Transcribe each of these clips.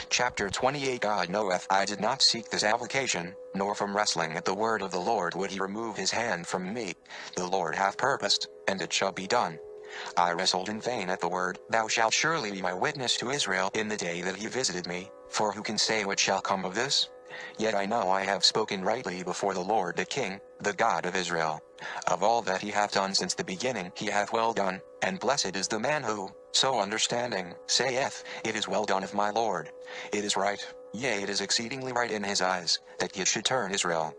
Chapter 28. God knoweth I did not seek this avocation, nor from wrestling at the word of the Lord would he remove his hand from me. The Lord hath purposed, and it shall be done. I wrestled in vain at the word, Thou shalt surely be my witness to Israel in the day that he visited me, for who can say what shall come of this? Yet I know I have spoken rightly before the Lord the King, the God of Israel. Of all that he hath done since the beginning he hath well done, and blessed is the man who, so understanding, saith, It is well done of my Lord. It is right, yea, it is exceedingly right in his eyes, that he should turn Israel.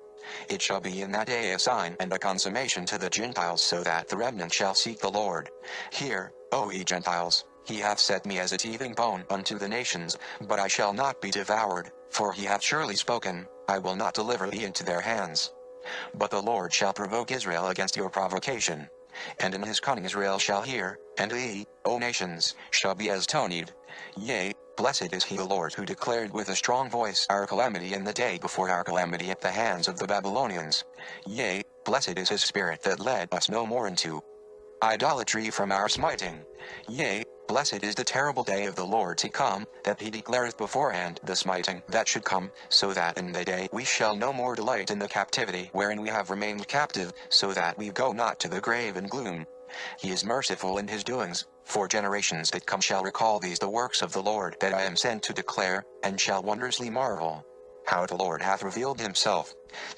It shall be in that day a sign and a consummation to the Gentiles, so that the remnant shall seek the Lord. Hear, O ye Gentiles, he hath set me as a teething bone unto the nations, but I shall not be devoured, for he hath surely spoken, I will not deliver thee into their hands. But the Lord shall provoke Israel against your provocation. And in his cunning Israel shall hear, and ye, O nations, shall be as stonied. Yea, blessed is he the Lord who declared with a strong voice our calamity in the day before our calamity at the hands of the Babylonians. Yea, blessed is his spirit that led us no more into idolatry from our smiting. Yea, blessed is the terrible day of the Lord to come, that he declareth beforehand the smiting that should come, so that in the day we shall no more delight in the captivity wherein we have remained captive, so that we go not to the grave in gloom. He is merciful in his doings, for generations that come shall recall these the works of the Lord that I am sent to declare, and shall wondrously marvel how the Lord hath revealed himself.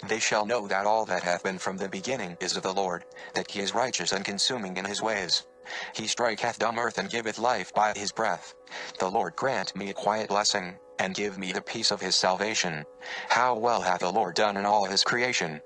They shall know that all that hath been from the beginning is of the Lord, that he is righteous and consuming in his ways. He striketh dumb earth and giveth life by his breath. The Lord grant me a quiet blessing, and give me the peace of his salvation. How well hath the Lord done in all his creation.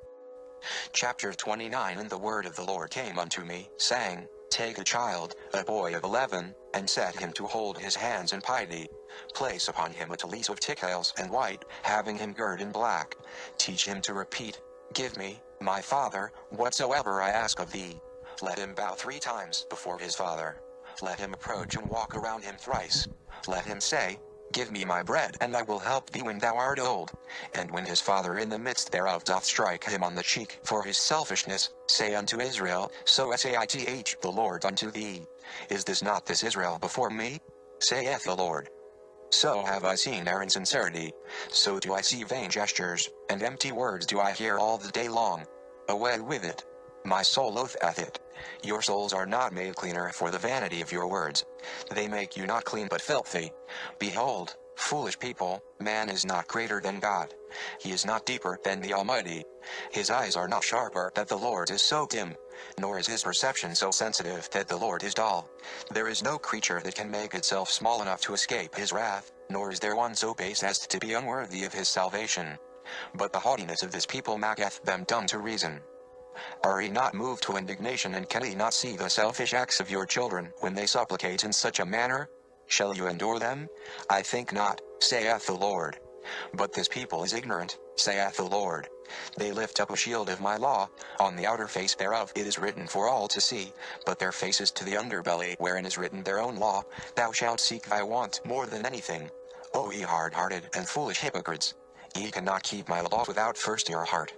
Chapter 29. And the word of the Lord came unto me, saying, Take a child, a boy of 11, and set him to hold his hands in piety. Place upon him a tallit of ticals and white, having him girt in black. Teach him to repeat, Give me, my father, whatsoever I ask of thee. Let him bow 3 times before his father. Let him approach and walk around him thrice. Let him say, Give me my bread, and I will help thee when thou art old. And when his father in the midst thereof doth strike him on the cheek for his selfishness, say unto Israel, So saith the Lord unto thee. Is this Israel before me? Saith the Lord. So have I seen their insincerity. So do I see vain gestures, and empty words do I hear all the day long. Away with it. My soul loatheth it. Your souls are not made cleaner for the vanity of your words. They make you not clean but filthy. Behold, foolish people, man is not greater than God. He is not deeper than the Almighty. His eyes are not sharper that the Lord is so dim, nor is his perception so sensitive that the Lord is dull. There is no creature that can make itself small enough to escape his wrath, nor is there one so base as to be unworthy of his salvation. But the haughtiness of this people maketh them dumb to reason. Are ye not moved to indignation, and can ye not see the selfish acts of your children when they supplicate in such a manner? Shall you endure them? I think not, saith the Lord. But this people is ignorant, saith the Lord. They lift up a shield of my law, on the outer face thereof it is written for all to see, but their face is to the underbelly wherein is written their own law, Thou shalt seek thy want more than anything. O ye hard-hearted and foolish hypocrites! Ye cannot keep my law without first your heart.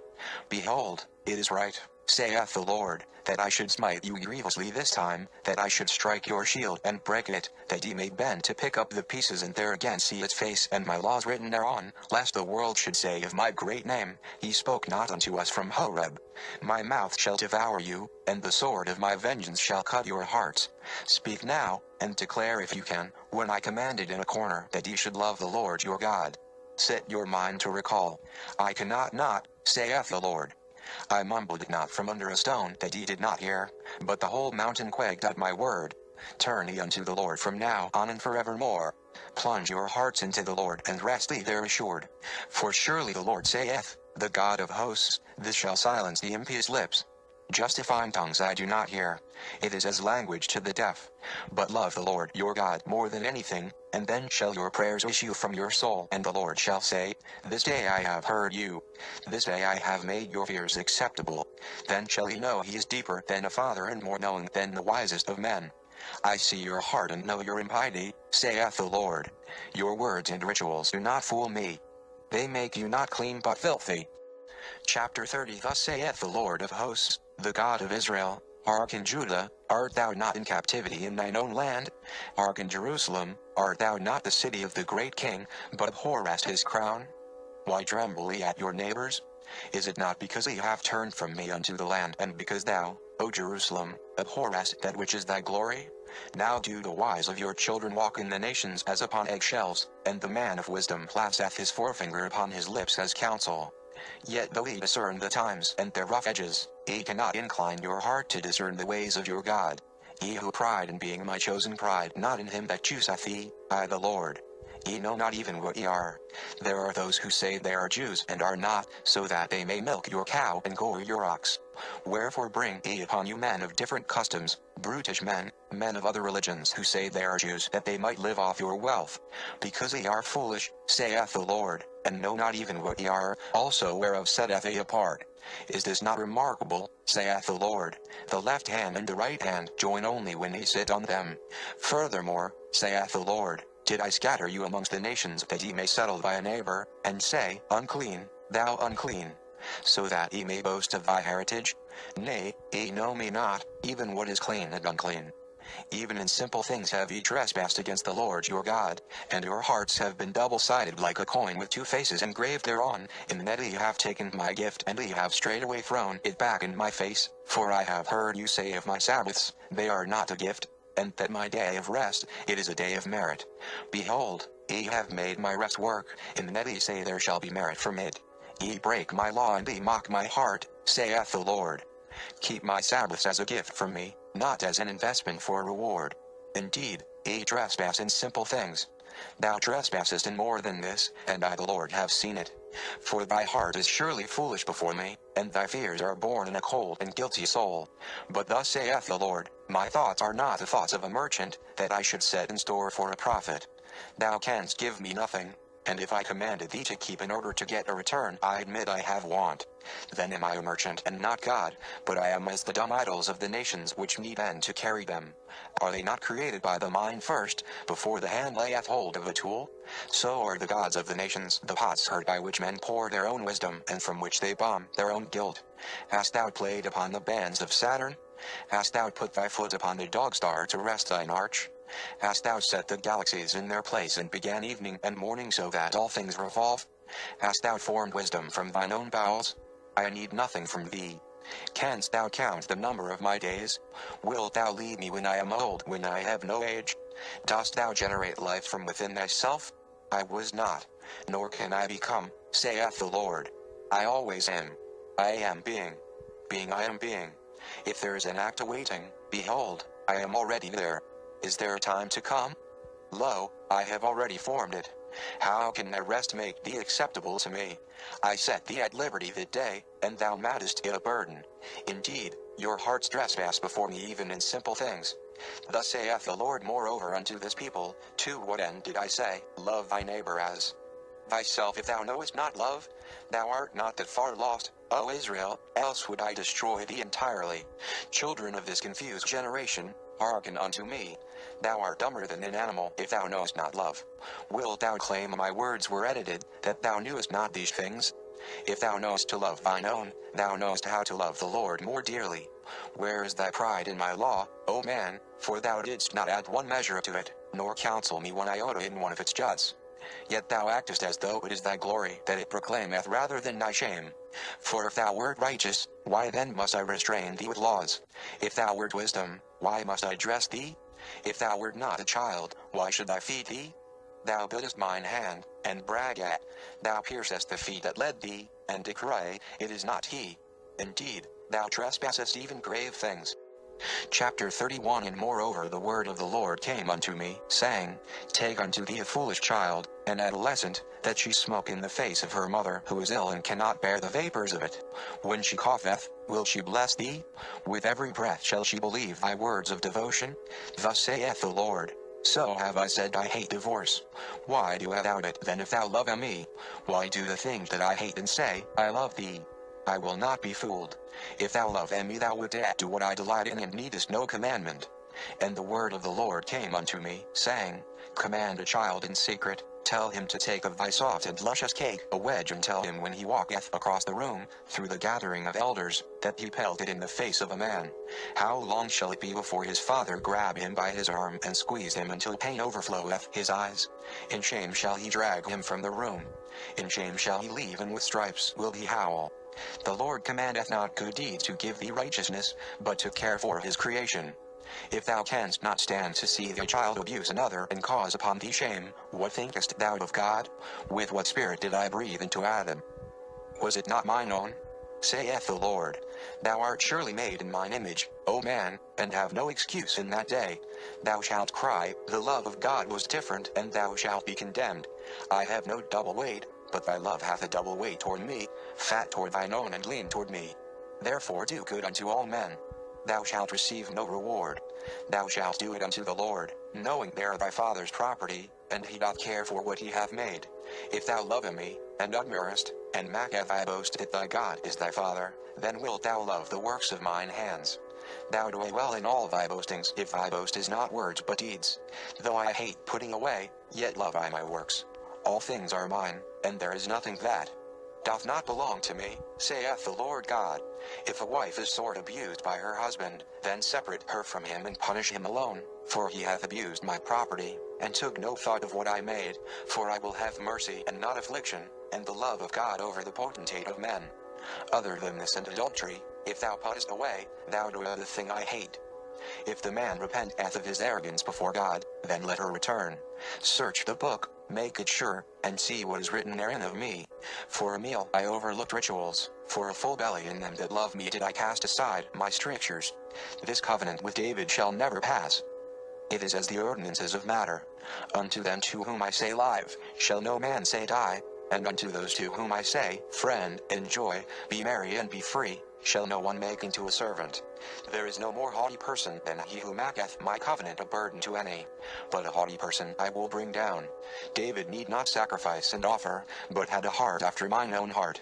Behold, it is right, saith the Lord, that I should smite you grievously this time, that I should strike your shield and break it, that ye may bend to pick up the pieces and there again see its face and my laws written thereon, lest the world should say of my great name, He spoke not unto us from Horeb. My mouth shall devour you, and the sword of my vengeance shall cut your hearts. Speak now, and declare if you can, when I commanded in a corner that ye should love the Lord your God. Set your mind to recall. I cannot not, saith the Lord. I mumbled it not from under a stone that ye did not hear, but the whole mountain quaked at my word. Turn ye unto the Lord from now on and forevermore. Plunge your hearts into the Lord and rest ye there assured. For surely the Lord saith, the God of hosts, this shall silence the impious lips. Justifying tongues I do not hear. It is as language to the deaf. But love the Lord your God more than anything, and then shall your prayers issue from your soul, and the Lord shall say, This day I have heard you. This day I have made your fears acceptable. Then shall he know he is deeper than a father and more knowing than the wisest of men. I see your heart and know your impiety, saith the Lord. Your words and rituals do not fool me. They make you not clean but filthy. Chapter 30. Thus saith the Lord of hosts, the God of Israel, Hearken Judah, art thou not in captivity in thine own land? Hearken Jerusalem, art thou not the city of the great king, but abhorrest his crown? Why tremble ye at your neighbors? Is it not because ye have turned from me unto the land, and because thou, O Jerusalem, abhorrest that which is thy glory? Now do the wise of your children walk in the nations as upon eggshells, and the man of wisdom placeth his forefinger upon his lips as counsel. Yet though ye discern the times and their rough edges, ye cannot incline your heart to discern the ways of your God. Ye who pride in being my chosen, pride not in him that chooseth ye, I the Lord. Ye know not even what ye are. There are those who say they are Jews and are not, so that they may milk your cow and gore your ox. Wherefore bring ye upon you men of different customs, brutish men, men of other religions who say they are Jews, that they might live off your wealth. Because ye are foolish, saith the Lord, and know not even what ye are, also whereof setteth ye apart. Is this not remarkable, saith the Lord? The left hand and the right hand join only when ye sit on them. Furthermore, saith the Lord, did I scatter you amongst the nations that ye may settle by a neighbor, and say, Unclean, thou unclean, so that ye may boast of thy heritage? Nay, ye know me not, even what is clean and unclean. Even in simple things have ye trespassed against the Lord your God, and your hearts have been double-sided like a coin with two faces engraved thereon, in that ye have taken my gift and ye have straightway thrown it back in my face. For I have heard you say of my Sabbaths, they are not a gift, and that my day of rest, it is a day of merit. Behold, ye have made my rest work, in that ye say there shall be merit from it. Ye break my law and ye mock my heart, saith the Lord. Keep my Sabbaths as a gift from me, not as an investment for reward. Indeed, ye trespass in simple things. Thou trespassest in more than this, and I the Lord have seen it. For thy heart is surely foolish before me, and thy fears are born in a cold and guilty soul. But thus saith the Lord, my thoughts are not the thoughts of a merchant, that I should set in store for a profit. Thou canst give me nothing, and if I commanded thee to keep in order to get a return, I admit I have want. Then am I a merchant and not God, but I am as the dumb idols of the nations which need men to carry them. Are they not created by the mind first, before the hand layeth hold of a tool? So are the gods of the nations the potsherd by which men pour their own wisdom, and from which they bomb their own guilt. Hast thou played upon the bands of Saturn? Hast thou put thy foot upon the dog star to rest thine arch? Hast thou set the galaxies in their place and began evening and morning so that all things revolve? Hast thou formed wisdom from thine own bowels? I need nothing from thee. Canst thou count the number of my days? Wilt thou leave me when I am old, when I have no age? Dost thou generate life from within thyself? I was not, nor can I become, saith the Lord. I always am. I am being. Being I am being. If there is an act awaiting, behold, I am already there. Is there a time to come? Lo, I have already formed it. How can thy rest make thee acceptable to me? I set thee at liberty that day, and thou madest it a burden. Indeed, your hearts trespass before me even in simple things. Thus saith the Lord moreover unto this people, to what end did I say, love thy neighbor as thyself? If thou knowest not love, thou art not that far lost, O Israel, else would I destroy thee entirely. Children of this confused generation, hearken unto me. Thou art dumber than an animal if thou knowest not love. Wilt thou claim my words were edited, that thou knewest not these things? If thou knowest to love thine own, thou knowest how to love the Lord more dearly. Where is thy pride in my law, O man? For thou didst not add one measure to it, nor counsel me one iota in one of its juts. Yet thou actest as though it is thy glory that it proclaimeth rather than thy shame. For if thou wert righteous, why then must I restrain thee with laws? If thou wert wisdom, why must I dress thee? If thou wert not a child, why should I feed thee? Thou buildest mine hand, and brag at. Thou piercest the feet that led thee, and decry, it is not he. Indeed, thou trespassest even grave things. Chapter 31. And moreover the word of the Lord came unto me, saying, Take unto thee a foolish child, an adolescent, that she smoke in the face of her mother who is ill and cannot bear the vapors of it. When she cougheth, will she bless thee? With every breath shall she believe thy words of devotion? Thus saith the Lord. So have I said, I hate divorce. Why do thou it then if thou love me? Why do the things that I hate and say, I love thee? I will not be fooled. If thou love me, thou wouldst do what I delight in, and needest no commandment. And the word of the Lord came unto me, saying, Command a child in secret, Tell him to take of thy soft and luscious cake a wedge, and tell him when he walketh across the room, through the gathering of elders, that he pelt it in the face of a man. How long shall it be before his father grab him by his arm and squeeze him until pain overfloweth his eyes? In shame shall he drag him from the room. In shame shall he leave, and with stripes will he howl. The Lord commandeth not good deeds to give thee righteousness, but to care for his creation. If thou canst not stand to see thy child abuse another and cause upon thee shame, what thinkest thou of God? With what spirit did I breathe into Adam? Was it not mine own? Saith the Lord. Thou art surely made in mine image, O man, and have no excuse in that day. Thou shalt cry, the love of God was different, and thou shalt be condemned. I have no double weight, but thy love hath a double weight toward me, fat toward thine own and lean toward me. Therefore do good unto all men. Thou shalt receive no reward. Thou shalt do it unto the Lord, knowing they are thy Father's property, and he doth care for what he hath made. If thou love me, and admirest, and maketh thy boast that thy God is thy Father, then wilt thou love the works of mine hands. Thou do well in all thy boastings, if thy boast is not words but deeds. Though I hate putting away, yet love I my works. All things are mine, and there is nothing that doth not belong to me, saith the Lord God. If a wife is sore abused by her husband, then separate her from him and punish him alone, for he hath abused my property, and took no thought of what I made, for I will have mercy and not affliction, and the love of God over the potentate of men. Other than this and adultery, if thou puttest away, thou doest the thing I hate. If the man repenteth of his arrogance before God, then let her return. Search the book, make it sure, and see what is written therein of me. For a meal I overlooked rituals, for a full belly in them that love me did I cast aside my strictures. This covenant with David shall never pass. It is as the ordinances of matter. Unto them to whom I say live, shall no man say die, and unto those to whom I say, friend, enjoy, be merry and be free, shall no one make into a servant. There is no more haughty person than he who maketh my covenant a burden to any. But a haughty person I will bring down. David need not sacrifice and offer, but had a heart after mine own heart.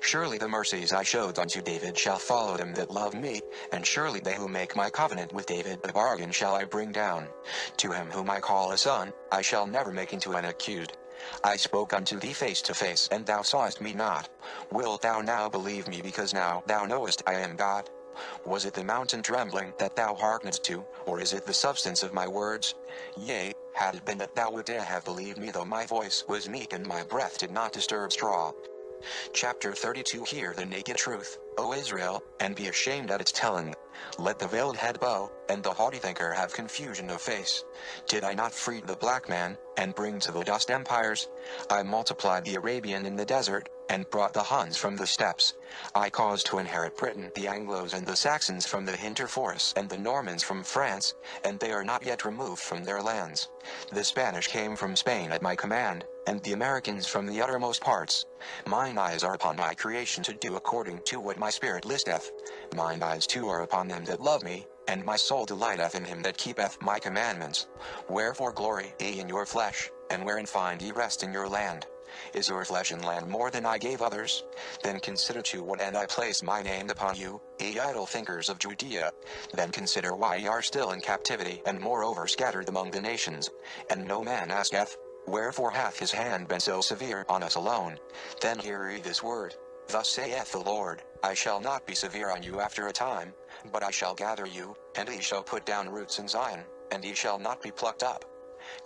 Surely the mercies I showed unto David shall follow them that love me, and surely they who make my covenant with David a bargain shall I bring down. To him whom I call a son, I shall never make into an accused. I spoke unto thee face to face, and thou sawest me not. Wilt thou now believe me, because now thou knowest I am God? Was it the mountain trembling that thou hearkenedst to, or is it the substance of my words? Yea, had it been that thou wouldst have believed me, though my voice was meek and my breath did not disturb straw. Chapter 32. Hear the naked truth, O Israel, and be ashamed at its telling. Let the veiled head bow, and the haughty thinker have confusion of face. Did I not free the black man, and bring to the dust empires? I multiplied the Arabian in the desert, and brought the Huns from the steppes. I caused to inherit Britain the Anglos and the Saxons from the hinter forests, and the Normans from France, and they are not yet removed from their lands. The Spanish came from Spain at my command, and the Americans from the uttermost parts. Mine eyes are upon my creation to do according to what my spirit listeth. Mine eyes too are upon them that love me, and my soul delighteth in him that keepeth my commandments. Wherefore glory ye in your flesh, and wherein find ye rest in your land? Is your flesh and land more than I gave others? Then consider to what end I place my name upon you, ye idle thinkers of Judea. Then consider why ye are still in captivity, and moreover scattered among the nations. And no man asketh, wherefore hath his hand been so severe on us alone? Then hear ye this word. Thus saith the Lord, I shall not be severe on you after a time, but I shall gather you, and ye shall put down roots in Zion, and ye shall not be plucked up.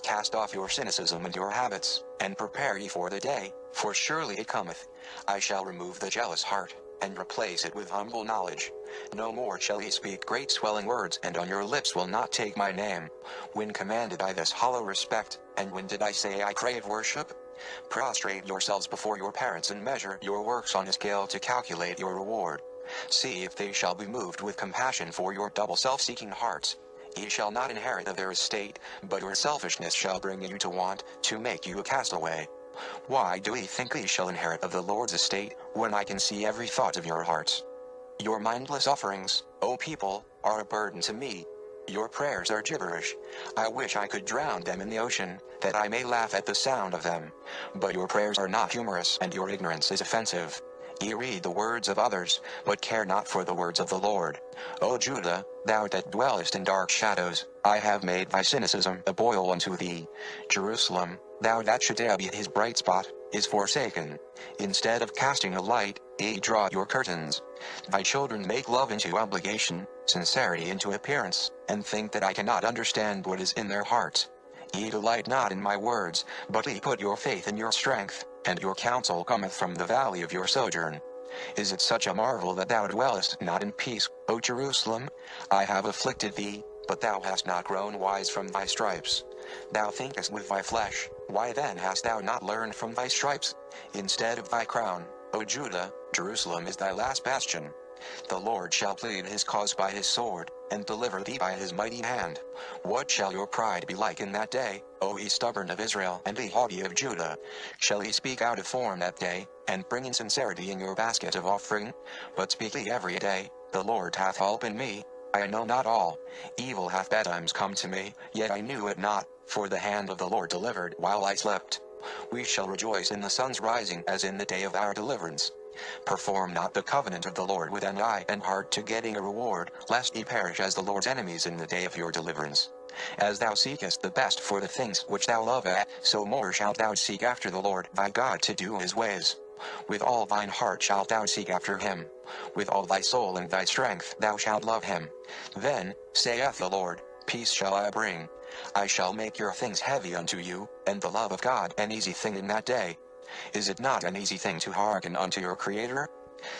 Cast off your cynicism and your habits, and prepare ye for the day, for surely it cometh. I shall remove the jealous heart, and replace it with humble knowledge. No more shall ye speak great swelling words, and on your lips will not take my name. When commanded I this hollow respect, and when did I say I crave worship? Prostrate yourselves before your parents, and measure your works on a scale to calculate your reward. See if they shall be moved with compassion for your double self-seeking hearts. Ye shall not inherit of their estate, but your selfishness shall bring you to want, to make you a castaway. Why do ye think ye shall inherit of the Lord's estate, when I can see every thought of your hearts? Your mindless offerings, O people, are a burden to me. Your prayers are gibberish. I wish I could drown them in the ocean, that I may laugh at the sound of them. But your prayers are not humorous, and your ignorance is offensive. Ye read the words of others, but care not for the words of the Lord. O Judah, thou that dwellest in dark shadows, I have made thy cynicism a boil unto thee. Jerusalem, thou that shouldst be his bright spot, is forsaken. Instead of casting a light, ye draw your curtains. Thy children make love into obligation, sincerity into appearance, and think that I cannot understand what is in their hearts. Ye delight not in my words, but ye put your faith in your strength, and your counsel cometh from the valley of your sojourn. Is it such a marvel that thou dwellest not in peace, O Jerusalem? I have afflicted thee, but thou hast not grown wise from thy stripes. Thou thinkest with thy flesh, why then hast thou not learned from thy stripes? Instead of thy crown, O Judah, Jerusalem is thy last bastion. The Lord shall plead his cause by his sword, and deliver thee by his mighty hand. What shall your pride be like in that day, O ye stubborn of Israel and ye haughty of Judah? Shall ye speak out of form that day, and bring insincerity in your basket of offering? But speak ye every day, the Lord hath holpen me, I know not all. Evil hath betimes come to me, yet I knew it not, for the hand of the Lord delivered while I slept. We shall rejoice in the sun's rising as in the day of our deliverance. Perform not the covenant of the Lord with an eye and heart to getting a reward, lest ye perish as the Lord's enemies in the day of your deliverance. As thou seekest the best for the things which thou lovest, so more shalt thou seek after the Lord thy God to do his ways. With all thine heart shalt thou seek after him. With all thy soul and thy strength thou shalt love him. Then, saith the Lord, peace shall I bring. I shall make your things heavy unto you, and the love of God an easy thing in that day. Is it not an easy thing to hearken unto your Creator?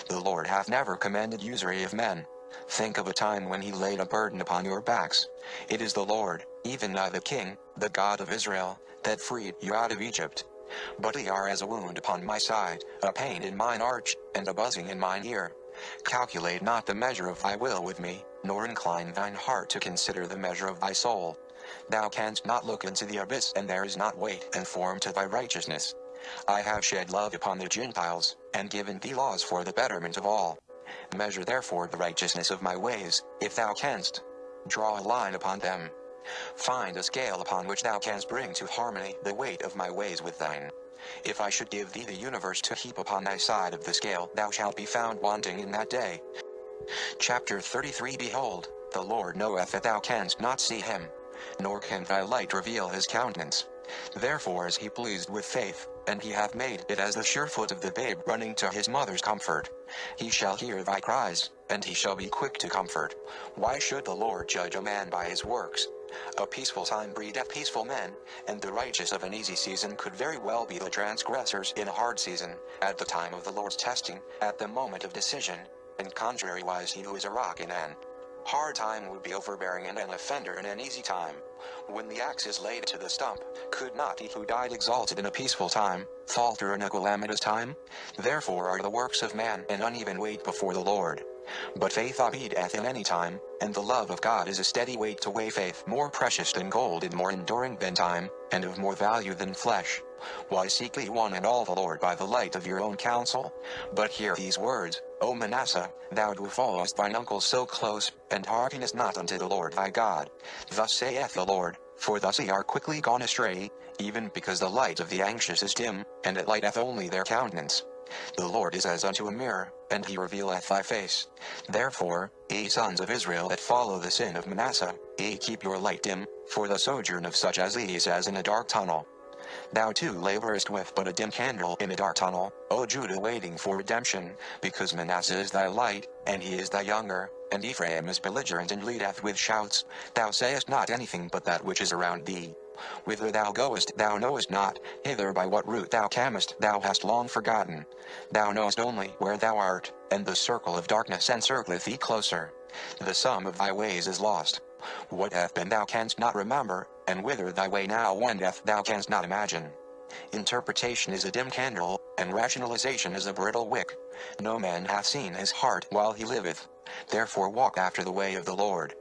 The Lord hath never commanded usury of men. Think of a time when he laid a burden upon your backs. It is the Lord, even I the King, the God of Israel, that freed you out of Egypt. But ye are as a wound upon my side, a pain in mine arch, and a buzzing in mine ear. Calculate not the measure of thy will with me, nor incline thine heart to consider the measure of thy soul. Thou canst not look into the abyss, and there is not weight and form to thy righteousness. I have shed love upon the Gentiles, and given thee laws for the betterment of all. Measure therefore the righteousness of my ways, if thou canst. Draw a line upon them. Find a scale upon which thou canst bring to harmony the weight of my ways with thine. If I should give thee the universe to heap upon thy side of the scale, thou shalt be found wanting in that day. Chapter 33 Behold, the Lord knoweth that thou canst not see him, nor can thy light reveal his countenance. Therefore is he pleased with faith, and he hath made it as the sure foot of the babe running to his mother's comfort. He shall hear thy cries, and he shall be quick to comfort. Why should the Lord judge a man by his works? A peaceful time breedeth peaceful men, and the righteous of an easy season could very well be the transgressors in a hard season, at the time of the Lord's testing, at the moment of decision, and contrariwise he who is a rock in an hard time would be overbearing and an offender in an easy time. When the axe is laid to the stump, could not he who died exalted in a peaceful time, falter in a calamitous time? Therefore are the works of man an uneven weight before the Lord. But faith abideth in any time, and the love of God is a steady weight to weigh faith more precious than gold and more enduring than time, and of more value than flesh. Why seek ye one and all the Lord by the light of your own counsel? But hear these words, O Manasseh, thou who followest thine uncle so close, and hearkenest not unto the Lord thy God. Thus saith the Lord, for thus ye are quickly gone astray, even because the light of the anxious is dim, and it lighteth only their countenance. The Lord is as unto a mirror, and he revealeth thy face. Therefore, ye sons of Israel that follow the sin of Manasseh, ye keep your light dim, for the sojourn of such as these as in a dark tunnel. Thou too laborest with but a dim candle in a dark tunnel, O Judah, waiting for redemption, because Manasseh is thy light, and he is thy younger, and Ephraim is belligerent and leadeth with shouts. Thou sayest not anything but that which is around thee. Whither thou goest thou knowest not, hither by what route thou camest thou hast long forgotten. Thou knowest only where thou art, and the circle of darkness encircleth thee closer. The sum of thy ways is lost. What hath been thou canst not remember, and whither thy way now wendeth thou canst not imagine. Interpretation is a dim candle, and rationalization is a brittle wick. No man hath seen his heart while he liveth. Therefore walk after the way of the Lord.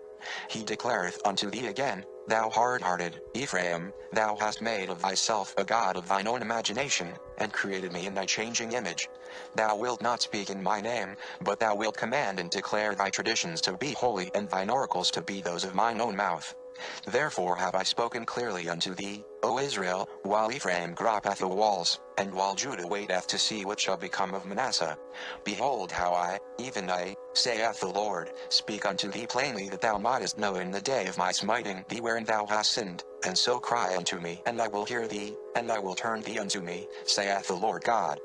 He declareth unto thee again, Thou hard-hearted Ephraim, thou hast made of thyself a god of thine own imagination, and created me in thy changing image. Thou wilt not speak in my name, but thou wilt command and declare thy traditions to be holy, and thine oracles to be those of mine own mouth. Therefore have I spoken clearly unto thee, O Israel, while Ephraim gropeth the walls, and while Judah waiteth to see what shall become of Manasseh. Behold how I, even I, saith the Lord, speak unto thee plainly, that thou mightest know in the day of my smiting thee wherein thou hast sinned, and so cry unto me, and I will hear thee, and I will turn thee unto me, saith the Lord God.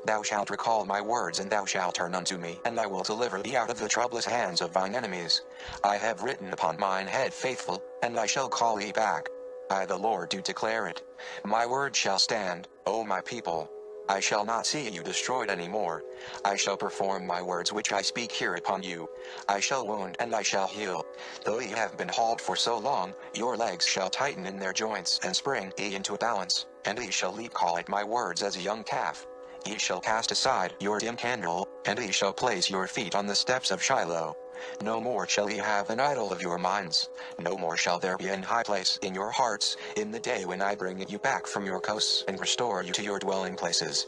Thou shalt recall my words, and thou shalt turn unto me, and I will deliver thee out of the troublous hands of thine enemies. I have written upon mine head faithful, and I shall call thee back. I the Lord do declare it. My word shall stand, O my people. I shall not see you destroyed any more. I shall perform my words which I speak here upon you. I shall wound and I shall heal. Though ye have been halt for so long, your legs shall tighten in their joints, and spring ye into a balance, and ye shall leap call at my words as a young calf. Ye shall cast aside your dim candle, and ye shall place your feet on the steps of Shiloh. No more shall ye have an idol of your minds, no more shall there be an high place in your hearts, in the day when I bring you back from your coasts, and restore you to your dwelling places.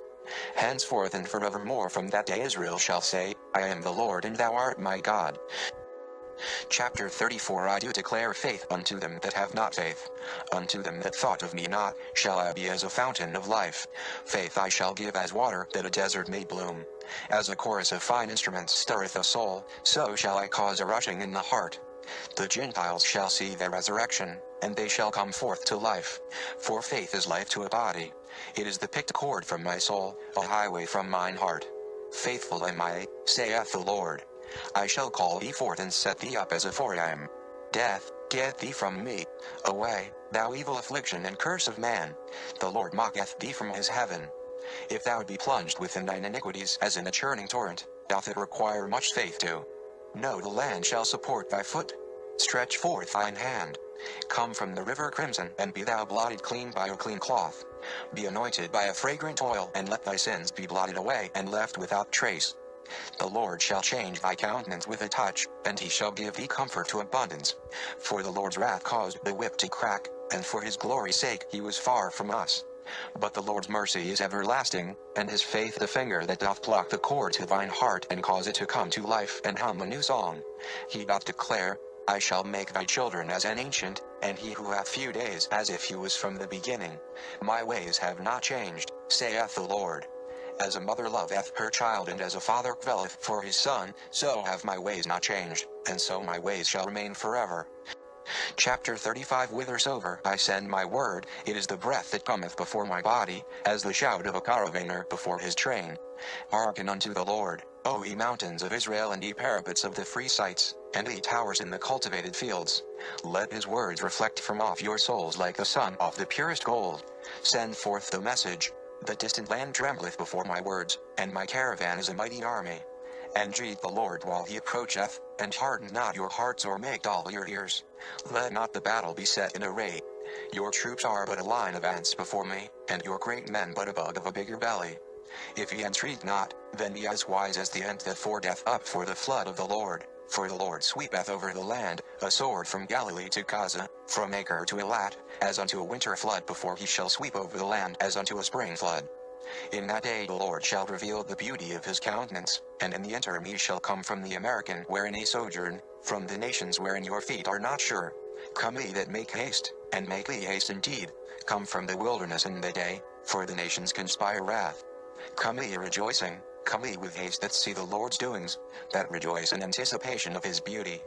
Henceforth and forevermore from that day Israel shall say, I am the Lord, and thou art my God. Chapter 34 I do declare faith unto them that have not faith. Unto them that thought of me not, shall I be as a fountain of life. Faith I shall give as water that a desert may bloom. As a chorus of fine instruments stirreth a soul, so shall I cause a rushing in the heart. The Gentiles shall see their resurrection, and they shall come forth to life. For faith is life to a body. It is the picked cord from my soul, a highway from mine heart. Faithful am I, saith the Lord. I shall call thee forth and set thee up as aforetime. Death, get thee from me. Away, thou evil affliction and curse of man. The Lord mocketh thee from his heaven. If thou be plunged within thine iniquities as in a churning torrent, doth it require much faith to know the land shall support thy foot? Stretch forth thine hand. Come from the river crimson, and be thou blotted clean by a clean cloth. Be anointed by a fragrant oil, and let thy sins be blotted away and left without trace. The Lord shall change thy countenance with a touch, and he shall give thee comfort to abundance. For the Lord's wrath caused the whip to crack, and for his glory's sake he was far from us. But the Lord's mercy is everlasting, and his faith the finger that doth pluck the cord to thine heart, and cause it to come to life, and hum a new song. He doth declare, I shall make thy children as an ancient, and he who hath few days as if he was from the beginning. My ways have not changed, saith the Lord. As a mother loveth her child, and as a father quaileth for his son, so have my ways not changed, and so my ways shall remain forever. Chapter 35 Whithersoever I send my word, it is the breath that cometh before my body, as the shout of a caravaner before his train. Hearken unto the Lord, O ye mountains of Israel, and ye parapets of the free sites, and ye towers in the cultivated fields. Let his words reflect from off your souls like the sun off the purest gold. Send forth the message. The distant land trembleth before my words, and my caravan is a mighty army. Entreat the Lord while he approacheth, and harden not your hearts or make dull your ears. Let not the battle be set in array. Your troops are but a line of ants before me, and your great men but a bug of a bigger belly. If ye entreat not, then be as wise as the ant that fordeth up for the flood of the Lord. For the Lord sweepeth over the land, a sword from Galilee to Gaza, from Acre to Elat, as unto a winter flood before he shall sweep over the land as unto a spring flood. In that day the Lord shall reveal the beauty of his countenance, and in the interim ye shall come from the American wherein ye sojourn, from the nations wherein your feet are not sure. Come ye that make haste, and make ye haste indeed. Come from the wilderness in the day, for the nations conspire wrath. Come ye rejoicing, come ye with haste that see the Lord's doings, that rejoice in anticipation of his beauty.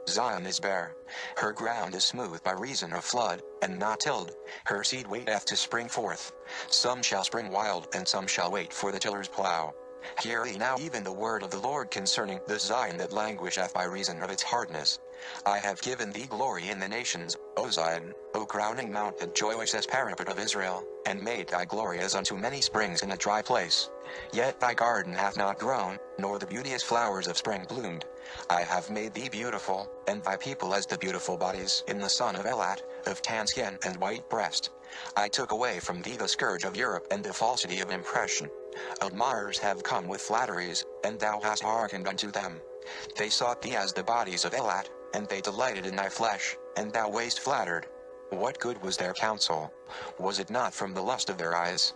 Zion is bare, her ground is smooth by reason of flood, and not tilled, her seed waiteth to spring forth. Some shall spring wild, and some shall wait for the tiller's plow. Hear ye now even the word of the Lord concerning the Zion that languisheth by reason of its hardness. I have given thee glory in the nations, O Zion, O crowning mount that joyous parapet of Israel, and made thy glory as unto many springs in a dry place. Yet thy garden hath not grown, nor the beauteous flowers of spring bloomed. I have made thee beautiful, and thy people as the beautiful bodies in the son of Elat, of tan skin and white breast. I took away from thee the scourge of Europe and the falsity of impression. Admirers have come with flatteries, and thou hast hearkened unto them. They sought thee as the bodies of Elat, and they delighted in thy flesh, and thou wast flattered. What good was their counsel? Was it not from the lust of their eyes?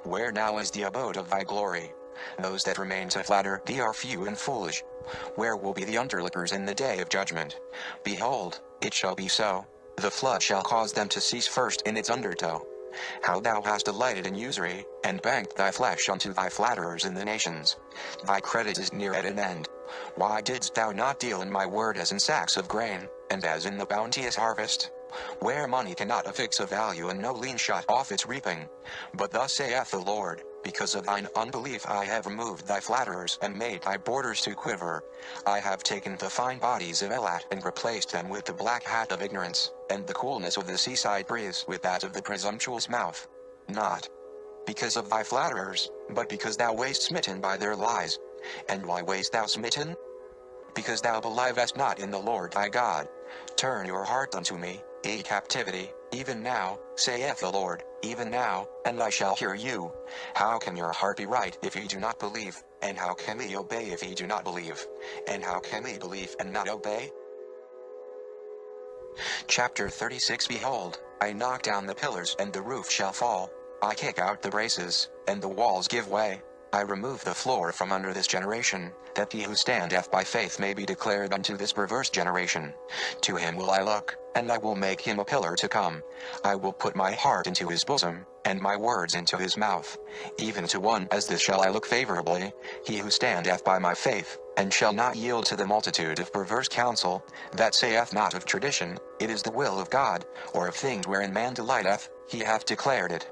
Where now is the abode of thy glory? Those that remain to flatter thee are few and foolish. Where will be the underlookers in the day of judgment? Behold, it shall be so. The flood shall cause them to cease first in its undertow. How thou hast delighted in usury, and banked thy flesh unto thy flatterers in the nations. Thy credit is near at an end. Why didst thou not deal in my word as in sacks of grain, and as in the bounteous harvest? Where money cannot affix a value and no lien shut off its reaping. But thus saith the Lord, because of thine unbelief I have removed thy flatterers and made thy borders to quiver. I have taken the fine bodies of Elat and replaced them with the black hat of ignorance, and the coolness of the seaside breeze with that of the presumptuous mouth. Not because of thy flatterers, but because thou wast smitten by their lies. And why wast thou smitten? Because thou believest not in the Lord thy God. Turn your heart unto me, ye captivity, even now, saith the Lord, even now, and I shall hear you. How can your heart be right if ye do not believe? And how can ye obey if ye do not believe? And how can ye believe and not obey? Chapter 36 Behold, I knock down the pillars and the roof shall fall. I kick out the braces, and the walls give way. I remove the floor from under this generation, that he who standeth by faith may be declared unto this perverse generation. To him will I look, and I will make him a pillar to come. I will put my heart into his bosom, and my words into his mouth. Even to one as this shall I look favorably, he who standeth by my faith, and shall not yield to the multitude of perverse counsel, that saith not of tradition, it is the will of God, or of things wherein man delighteth, he hath declared it.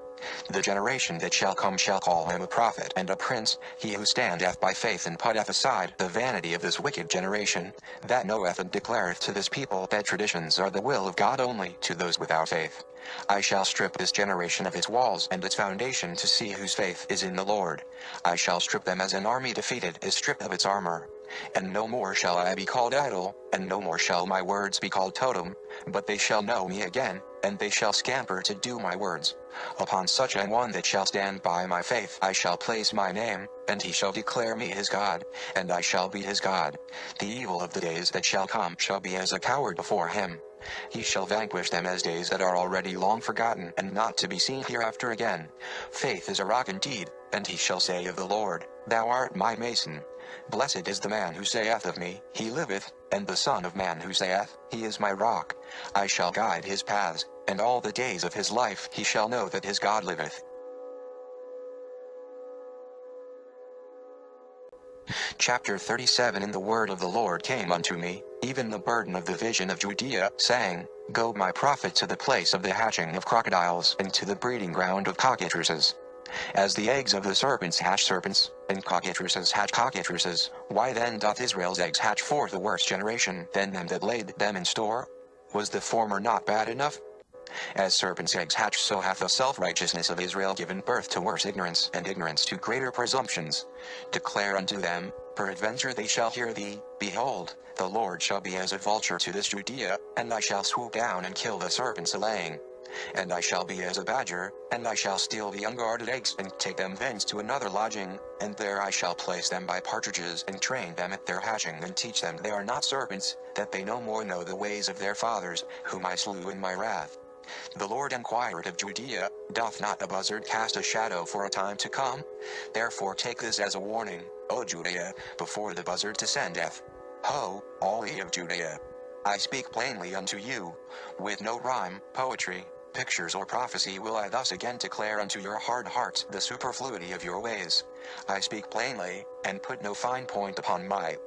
The generation that shall come shall call him a prophet and a prince, he who standeth by faith and putteth aside the vanity of this wicked generation, that knoweth and declareth to this people that traditions are the will of God only to those without faith. I shall strip this generation of its walls and its foundation to see whose faith is in the Lord. I shall strip them as an army defeated is stripped of its armor. And no more shall I be called idol, and no more shall my words be called totem, but they shall know me again, and they shall scamper to do my words. Upon such an one that shall stand by my faith I shall place my name, and he shall declare me his God, and I shall be his God. The evil of the days that shall come shall be as a coward before him. He shall vanquish them as days that are already long forgotten and not to be seen hereafter again. Faith is a rock indeed, and he shall say of the Lord, Thou art my mason. Blessed is the man who saith of me, He liveth, and the son of man who saith, He is my rock. I shall guide his paths, and all the days of his life he shall know that his God liveth. Chapter 37 And the word of the Lord came unto me, even the burden of the vision of Judea, saying, Go my prophet to the place of the hatching of crocodiles and to the breeding ground of cockatrices. As the eggs of the serpents hatch serpents, and cockatrices hatch cockatrices, why then doth Israel's eggs hatch forth a worse generation than them that laid them in store? Was the former not bad enough? As serpents' eggs hatch, so hath the self-righteousness of Israel given birth to worse ignorance, and ignorance to greater presumptions. Declare unto them, peradventure they shall hear thee, Behold, the Lord shall be as a vulture to this Judea, and I shall swoop down and kill the serpents a-laying. And I shall be as a badger, and I shall steal the unguarded eggs and take them thence to another lodging, and there I shall place them by partridges and train them at their hatching and teach them they are not serpents, that they no more know the ways of their fathers, whom I slew in my wrath. The Lord inquired of Judea, Doth not the buzzard cast a shadow for a time to come? Therefore take this as a warning, O Judea, before the buzzard descendeth. Ho, all ye of Judea! I speak plainly unto you, with no rhyme, poetry, pictures or prophecy will I thus again declare unto your hard hearts the superfluity of your ways. I speak plainly, and put no fine point upon my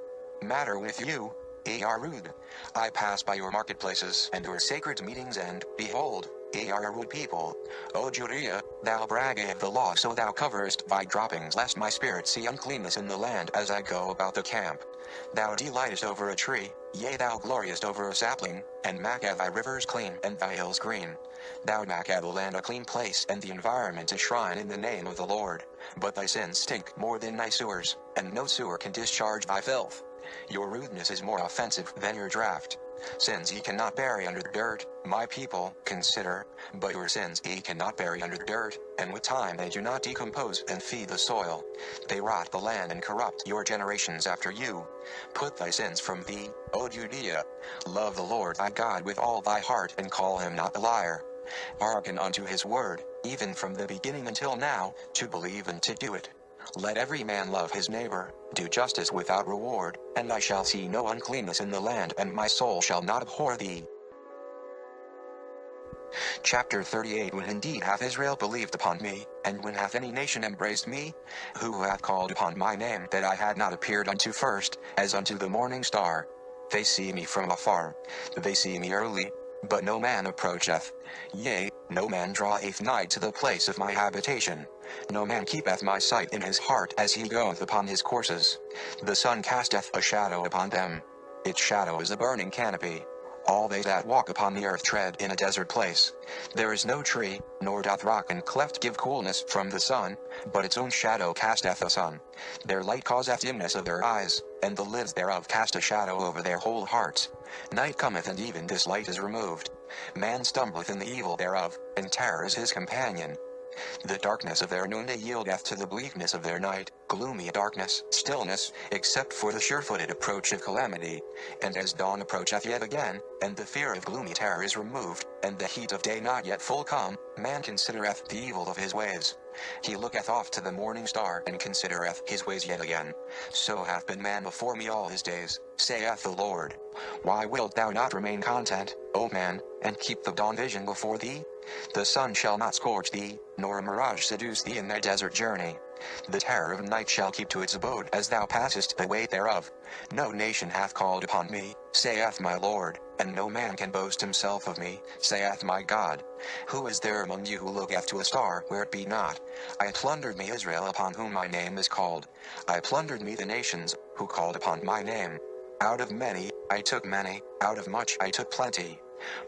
matter with you. Ye are rude. I pass by your marketplaces and your sacred meetings, and, behold, ye are a rude people. O Judea, thou brag of the law, so thou coverest thy droppings, lest my spirit see uncleanness in the land as I go about the camp. Thou delightest over a tree, yea, thou gloriest over a sapling, and maketh thy rivers clean and thy hills green. Thou maketh the land a clean place and the environment a shrine in the name of the Lord. But thy sins stink more than thy sewers, and no sewer can discharge thy filth. Your rudeness is more offensive than your draught. Sins ye cannot bury under the dirt, my people, consider, but your sins ye cannot bury under the dirt, and with time they do not decompose and feed the soil. They rot the land and corrupt your generations after you. Put thy sins from thee, O Judea. Love the Lord thy God with all thy heart, and call him not a liar. Hearken unto his word, even from the beginning until now, to believe and to do it. Let every man love his neighbor, do justice without reward, and I shall see no uncleanness in the land, and my soul shall not abhor thee. Chapter 38. When indeed hath Israel believed upon me, and when hath any nation embraced me, who hath called upon my name that I had not appeared unto first, as unto the morning star? They see me from afar, they see me early, but no man approacheth. Yea, no man draweth nigh to the place of my habitation. No man keepeth my sight in his heart as he goeth upon his courses. The sun casteth a shadow upon them. Its shadow is a burning canopy. All they that walk upon the earth tread in a desert place. There is no tree, nor doth rock and cleft give coolness from the sun, but its own shadow casteth the sun. Their light causeth dimness of their eyes, and the lids thereof cast a shadow over their whole hearts. Night cometh, and even this light is removed. Man stumbleth in the evil thereof, and terror is his companion. The darkness of their noonday yieldeth to the bleakness of their night, gloomy darkness, stillness, except for the sure-footed approach of calamity. And as dawn approacheth yet again, and the fear of gloomy terror is removed, and the heat of day not yet full come, man considereth the evil of his ways. He looketh oft to the morning star, and considereth his ways yet again. So hath been man before me all his days, saith the Lord. Why wilt thou not remain content, O man, and keep the dawn vision before thee? The sun shall not scorch thee, nor a mirage seduce thee in thy desert journey. The terror of night shall keep to its abode as thou passest the way thereof. No nation hath called upon me, saith my Lord, and no man can boast himself of me, saith my God. Who is there among you who looketh to a star where it be not? I plundered me Israel, upon whom my name is called. I plundered me the nations, who called upon my name. Out of many, I took many, out of much I took plenty.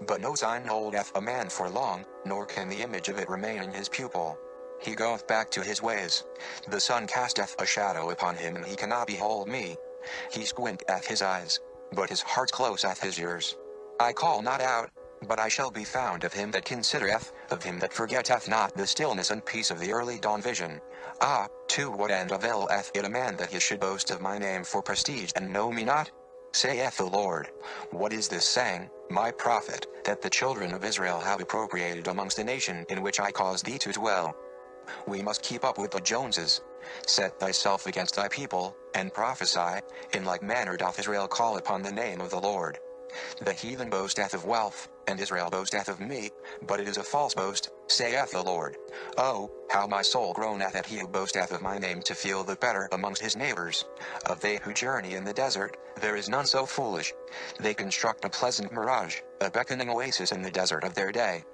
But no sign holdeth a man for long, nor can the image of it remain in his pupil. He goeth back to his ways. The sun casteth a shadow upon him, and he cannot behold me. He squinteth his eyes, but his heart closeth his ears. I call not out, but I shall be found of him that considereth, of him that forgetteth not the stillness and peace of the early dawn vision. Ah, to what end availeth it a man that he should boast of my name for prestige and know me not? Saith the Lord. What is this saying, my prophet, that the children of Israel have appropriated amongst the nation in which I caused thee to dwell? We must keep up with the Joneses. Set thyself against thy people, and prophesy. In like manner doth Israel call upon the name of the Lord. The heathen boasteth of wealth, and Israel boasteth of me, but it is a false boast, saith the Lord. Oh, how my soul groaneth at he who boasteth of my name to feel the better amongst his neighbors. Of they who journey in the desert, there is none so foolish. They construct a pleasant mirage, a beckoning oasis in the desert of their day.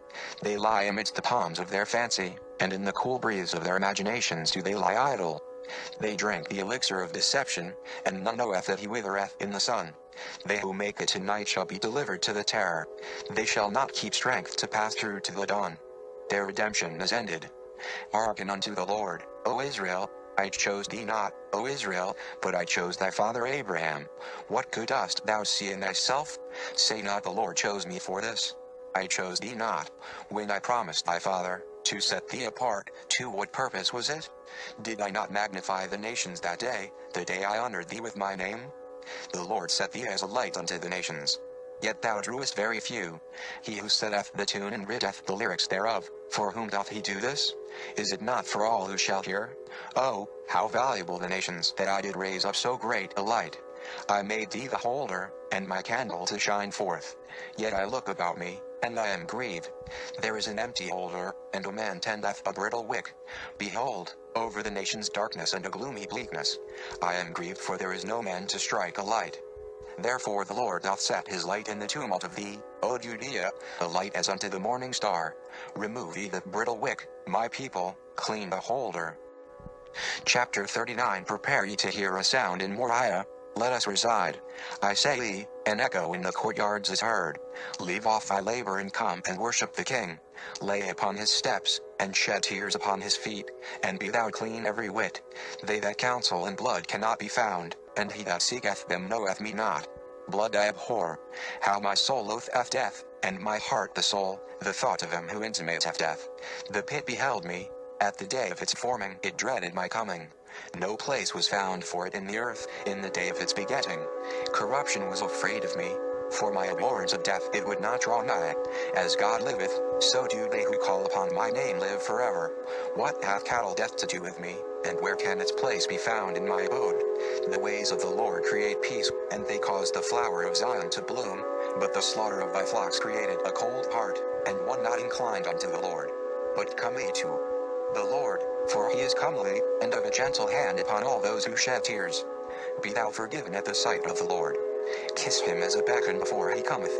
They lie amidst the palms of their fancy, and in the cool breeze of their imaginations do they lie idle. They drink the elixir of deception, and none knoweth that he withereth in the sun. They who make it to night shall be delivered to the terror. They shall not keep strength to pass through to the dawn. Their redemption is ended. Hearken unto the Lord, O Israel. I chose thee not, O Israel, but I chose thy father Abraham. What good dost thou see in thyself? Say not, the Lord chose me for this. I chose thee not, when I promised thy father to set thee apart. To what purpose was it? Did I not magnify the nations that day, the day I honored thee with my name? The Lord set thee as a light unto the nations. Yet thou drewest very few. He who setteth the tune and writteth the lyrics thereof, for whom doth he do this? Is it not for all who shall hear? Oh, how valuable the nations, that I did raise up so great a light. I made thee the holder, and my candle to shine forth. Yet I look about me, and I am grieved. There is an empty holder, and a man tendeth a brittle wick. Behold, over the nations darkness and a gloomy bleakness. I am grieved, for there is no man to strike a light. Therefore the Lord doth set his light in the tumult of thee, O Judea, a light as unto the morning star. Remove ye the brittle wick, my people, clean the holder. Chapter 39. Prepare ye to hear a sound in Moriah. Let us reside. I say ye, an echo in the courtyards is heard. Leave off thy labor and come and worship the King. Lay upon his steps, and shed tears upon his feet, and be thou clean every whit. They that counsel in blood cannot be found, and he that seeketh them knoweth me not. Blood I abhor. How my soul loatheth death, and my heart the soul, the thought of him who intimateth death. The pit beheld me. At the day of its forming it dreaded my coming. No place was found for it in the earth, in the day of its begetting. Corruption was afraid of me. For my abhorrence of death it would not draw nigh. As God liveth, so do they who call upon my name live forever. What hath cattle death to do with me, and where can its place be found in my abode? The ways of the Lord create peace, and they cause the flower of Zion to bloom, but the slaughter of thy flocks created a cold heart. and one not inclined unto the Lord. But come ye to the Lord, for he is comely, and of a gentle hand upon all those who shed tears. Be thou forgiven at the sight of the Lord. Kiss him as a beckon before he cometh.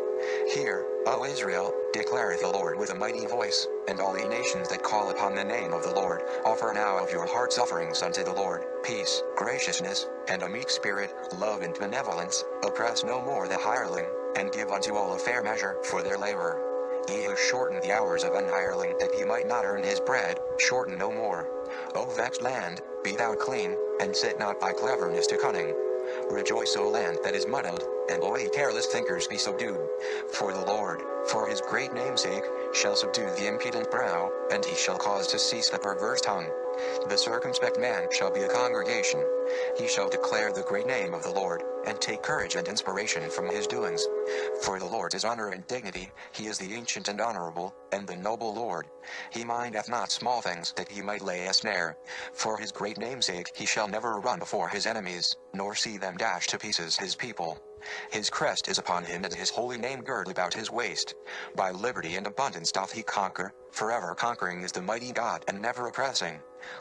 Hear, O Israel, declareth the Lord with a mighty voice, and all ye nations that call upon the name of the Lord, offer now of your heart's offerings unto the Lord, peace, graciousness, and a meek spirit, love and benevolence, oppress no more the hireling, and give unto all a fair measure for their labor. Ye who shorten the hours of an hireling that he might not earn his bread, shorten no more. O vexed land, be thou clean, and set not thy cleverness to cunning. Rejoice, O land that is muddled, and O ye careless thinkers, be subdued. For the Lord, for his great namesake, shall subdue the impudent brow, and he shall cause to cease the perverse tongue. The circumspect man shall be a congregation. He shall declare the great name of the Lord, and take courage and inspiration from his doings. For the Lord is honor and dignity, he is the ancient and honorable, and the noble Lord. He mindeth not small things that he might lay a snare. For his great namesake he shall never run before his enemies, nor see them dash to pieces his people. His crest is upon him, and his holy name girt about his waist. By liberty and abundance doth he conquer, forever conquering is the mighty God, and never oppressing.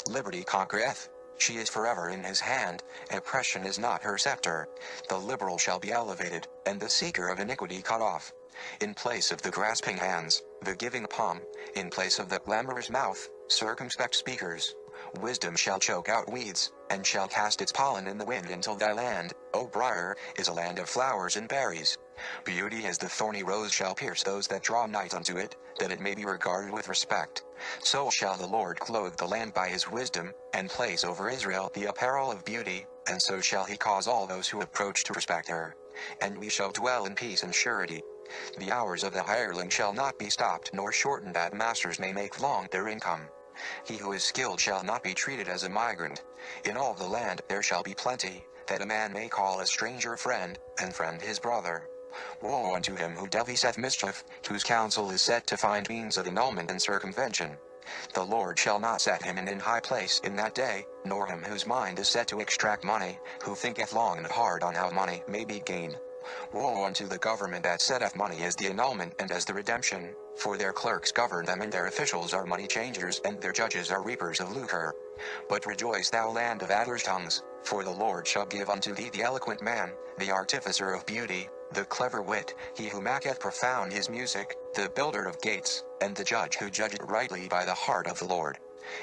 Liberty conquereth. She is forever in his hand, oppression is not her scepter. The liberal shall be elevated, and the seeker of iniquity cut off. In place of the grasping hands, the giving palm, in place of the clamorous mouth, circumspect speakers. Wisdom shall choke out weeds, and shall cast its pollen in the wind until thy land, O briar, is a land of flowers and berries. Beauty as the thorny rose shall pierce those that draw nigh unto it, that it may be regarded with respect. So shall the Lord clothe the land by his wisdom, and place over Israel the apparel of beauty, and so shall he cause all those who approach to respect her. And we shall dwell in peace and surety. The hours of the hireling shall not be stopped nor shortened, that masters may make long their income. He who is skilled shall not be treated as a migrant. In all the land there shall be plenty, that a man may call a stranger friend, and friend his brother. Woe unto him who deviseth mischief, whose counsel is set to find means of annulment and circumvention. The Lord shall not set him in an high place in that day, nor him whose mind is set to extract money, who thinketh long and hard on how money may be gained. Woe unto the government that setteth money as the annulment and as the redemption, for their clerks govern them, and their officials are money changers, and their judges are reapers of lucre. But rejoice, thou land of adders' tongues, for the Lord shall give unto thee the eloquent man, the artificer of beauty, the clever wit, he who maketh profound his music, the builder of gates, and the judge who judgeth rightly by the heart of the Lord.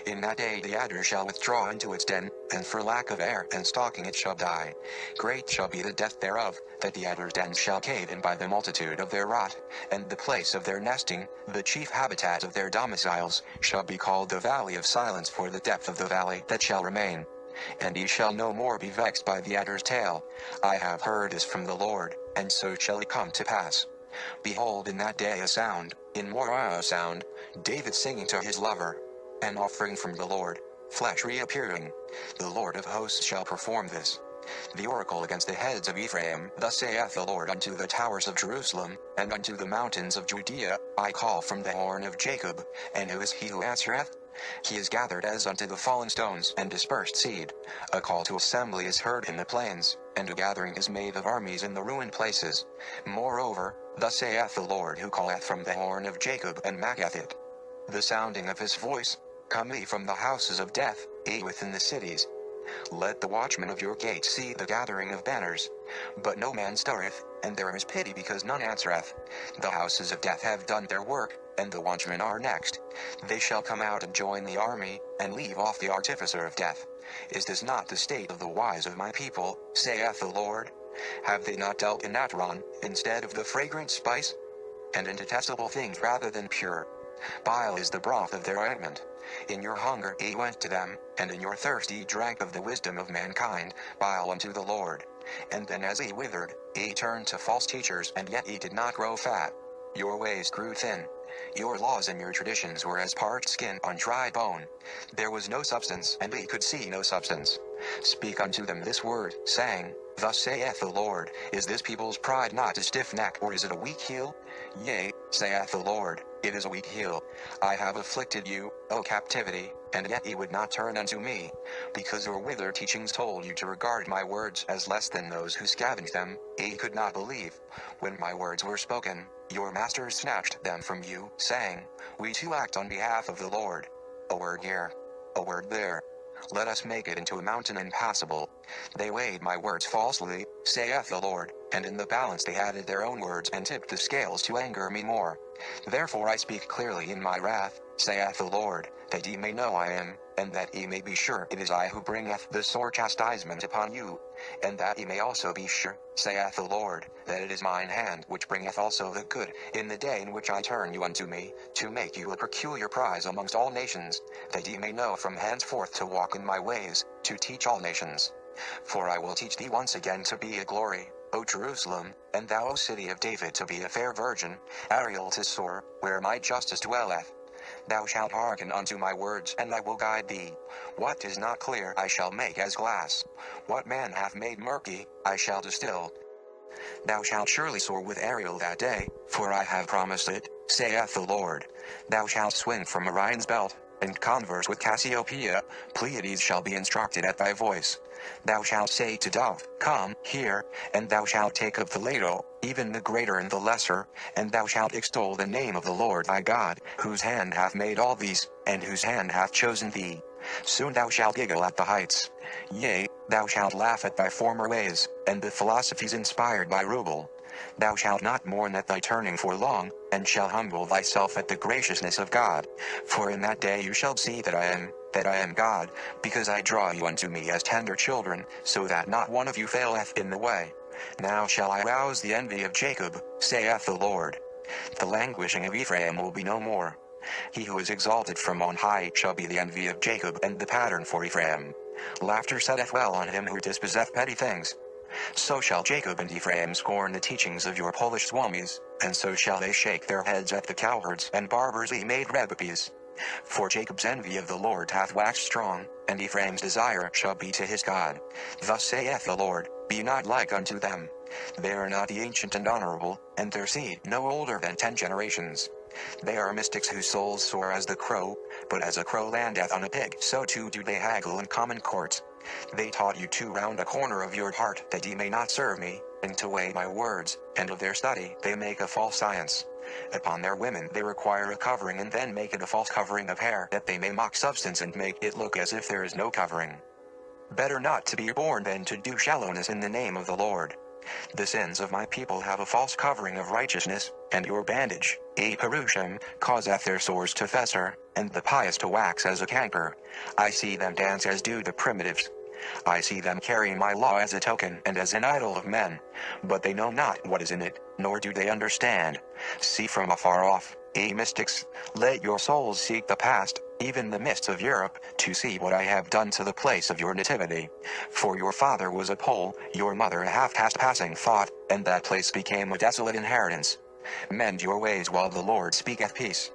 In that day the adder shall withdraw into its den, and for lack of air and stalking it shall die. Great shall be the death thereof, that the adder's dens shall cave in by the multitude of their rot, and the place of their nesting, the chief habitat of their domiciles, shall be called the valley of silence, for the depth of the valley that shall remain. And ye shall no more be vexed by the adder's tail. I have heard this from the Lord, and so shall it come to pass. Behold, in that day a sound, in Moriah a sound, David singing to his lover. An offering from the Lord, flesh reappearing. The Lord of hosts shall perform this. The oracle against the heads of Ephraim. Thus saith the Lord unto the towers of Jerusalem, and unto the mountains of Judea, I call from the horn of Jacob. And who is he who answereth? He is gathered as unto the fallen stones and dispersed seed. A call to assembly is heard in the plains, and a gathering is made of armies in the ruined places. Moreover, thus saith the Lord, who calleth from the horn of Jacob and maketh it the sounding of his voice. Come ye from the houses of death, ye within the cities. Let the watchmen of your gates see the gathering of banners. But no man stirreth, and there is pity because none answereth. The houses of death have done their work, and the watchmen are next. They shall come out and join the army, and leave off the artificer of death. Is this not the state of the wise of my people, saith the Lord? Have they not dealt in natron, instead of the fragrant spice? And in detestable things rather than pure? Bile is the broth of their ointment. In your hunger ye went to them, and in your thirst ye drank of the wisdom of mankind, bile unto the Lord. And then as ye withered, ye turned to false teachers, and yet ye did not grow fat. Your ways grew thin. Your laws and your traditions were as parched skin on dry bone. There was no substance, and ye could see no substance. Speak unto them this word, saying, Thus saith the Lord, is this people's pride not a stiff neck, or is it a weak heel? Yea, saith the Lord, it is a weak heel. I have afflicted you, O captivity, and yet ye would not turn unto me. Because your withered teachings told you to regard my words as less than those who scavenged them, ye could not believe. When my words were spoken, your masters snatched them from you, two, saying, We two act on behalf of the Lord. A word here, a word there. Let us make it into a mountain impassable. They weighed my words falsely, saith the Lord, and in the balance they added their own words and tipped the scales to anger me more. Therefore I speak clearly in my wrath, saith the Lord, that ye may know I am, and that ye may be sure it is I who bringeth the sore chastisement upon you, and that ye may also be sure, saith the Lord, that it is mine hand which bringeth also the good, in the day in which I turn you unto me, to make you a peculiar prize amongst all nations, that ye may know from henceforth to walk in my ways, to teach all nations. For I will teach thee once again to be a glory, O Jerusalem, and thou, O city of David, to be a fair virgin, Ariel to soar, where my justice dwelleth. Thou shalt hearken unto my words, and I will guide thee. What is not clear I shall make as glass. What man hath made murky, I shall distill. Thou shalt surely soar with Ariel that day, for I have promised it, saith the Lord. Thou shalt swing from Orion's belt, and converse with Cassiopeia. Pleiades shall be instructed at thy voice. Thou shalt say to dove, Come here, and thou shalt take up the ladle, even the greater and the lesser, and thou shalt extol the name of the Lord thy God, whose hand hath made all these, and whose hand hath chosen thee. Soon thou shalt giggle at the heights. Yea, thou shalt laugh at thy former ways, and the philosophies inspired by Rubel. Thou shalt not mourn at thy turning for long, and shall humble thyself at the graciousness of God. For in that day you shall see that I am God, because I draw you unto me as tender children, so that not one of you faileth in the way. Now shall I rouse the envy of Jacob, saith the Lord. The languishing of Ephraim will be no more. He who is exalted from on high shall be the envy of Jacob and the pattern for Ephraim. Laughter setteth well on him who dispossesseth petty things. So shall Jacob and Ephraim scorn the teachings of your Polish swamis, and so shall they shake their heads at the cowherds and barbarously made rebbees. For Jacob's envy of the Lord hath waxed strong, and Ephraim's desire shall be to his God. Thus saith the Lord, Be not like unto them. They are not the ancient and honorable, and their seed no older than 10 generations. They are mystics whose souls soar as the crow, but as a crow landeth on a pig, so too do they haggle in common courts. They taught you to round a corner of your heart that ye may not serve me, and to weigh my words, and of their study they make a false science. Upon their women they require a covering and then make it a false covering of hair, that they may mock substance and make it look as if there is no covering. Better not to be born than to do shallowness in the name of the Lord. The sins of my people have a false covering of righteousness, and your bandage, a perushim, causeth their sores to fester, and the pious to wax as a canker. I see them dance as do the primitives. I see them carry my law as a token and as an idol of men, but they know not what is in it, nor do they understand. See from afar off, ye mystics, let your souls seek the past, even the mists of Europe, to see what I have done to the place of your nativity. For your father was a Pole, your mother a half-caste passing thought, and that place became a desolate inheritance. Mend your ways while the Lord speaketh peace.